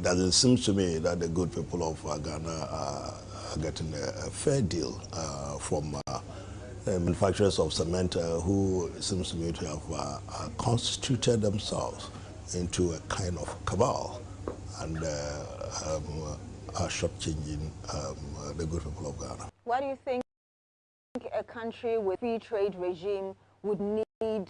doesn't seem to me that the good people of Ghana are getting a fair deal from manufacturers of cement who seems to me to have constituted themselves into a kind of cabal and are shortchanging the good people of Ghana. Why do you think a country with free trade regime would need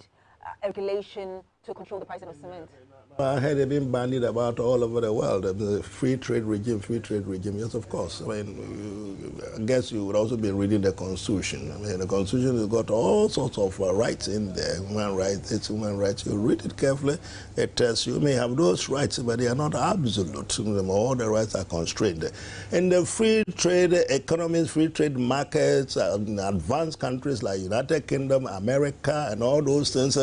regulation to control the price of cement? I heard it being bandied about all over the world. The free trade regime, yes, of course. I mean, I guess you would also be reading the Constitution. I mean, the Constitution has got all sorts of rights in there. Human rights, it's human rights. You read it carefully, it tells you may have those rights, but they are not absolute. All the rights are constrained. In the free trade economies, free trade markets, advanced countries like United Kingdom, America, and all those things,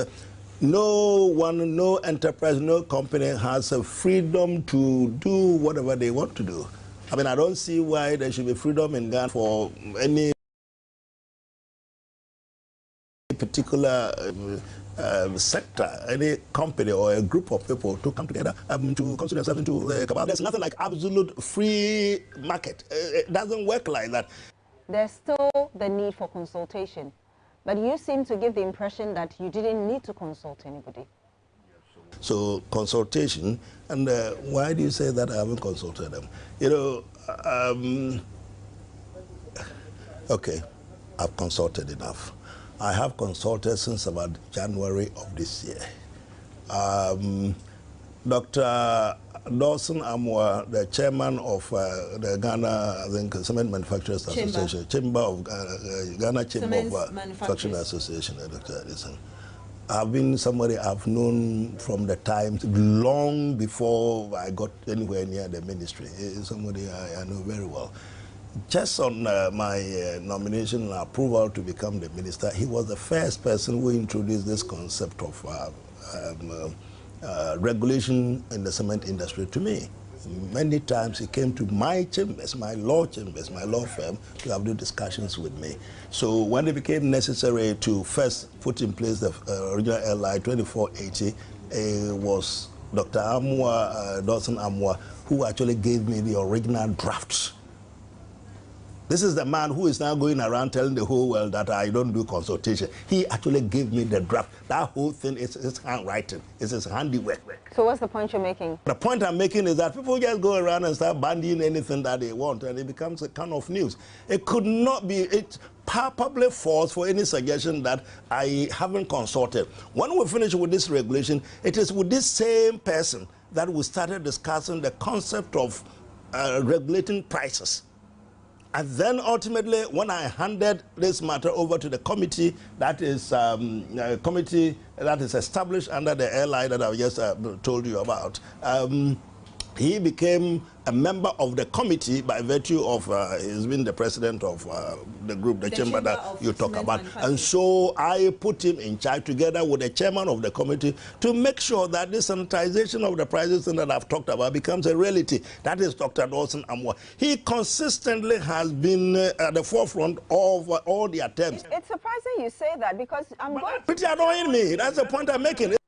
no one, no enterprise, no company has a freedom to do whatever they want to do. I mean, I don't see why there should be freedom in Ghana for any particular sector, any company or a group of people to come together to consider themselves into the cabal. There's nothing like absolute free market. It doesn't work like that. There's still the need for consultation. But you seem to give the impression that you didn't need to consult anybody. So consultation, and why do you say that I haven't consulted them? You know, okay, I've consulted enough. I have consulted since about January of this year. Dr. Dawson Amwa, the chairman of the Ghana, I think, Cement Manufacturers Association, Chamber of Ghana Chamber of Manufacturing Association, Dr. Edison. I've been somebody I've known from the time long before I got anywhere near the ministry. It's somebody I know very well. Just on my nomination and approval to become the minister, he was the first person who introduced this concept of regulation in the cement industry to me. Many times he came to my chambers, my law chambers, my law firm, to have the discussions with me. So when it became necessary to first put in place the original LI 2480, it was Dr. Amwa, Dawson Amwa, who actually gave me the original draft. This is the man who is now going around telling the whole world that I don't do consultation. He actually gave me the draft. That whole thing is his handwriting. It's his handiwork. So what's the point you're making? The point I'm making is that people just go around and start bandying anything that they want, and it becomes a kind of news. It could not be, it's palpably false for any suggestion that I haven't consulted. When we finish with this regulation, it is with this same person that we started discussing the concept of regulating prices. And then ultimately, when I handed this matter over to the committee that is established under the LI that I've just told you about, he became a member of the committee by virtue of he's been the president of the group, the chamber that you talk about. And so I put him in charge together with the chairman of the committee to make sure that this sanitization of the prices that I've talked about becomes a reality. That is Dr. Dawson Amwa. He consistently has been at the forefront of all the attempts. It's surprising you say that because I'm going pretty annoying me. That's the point I'm making.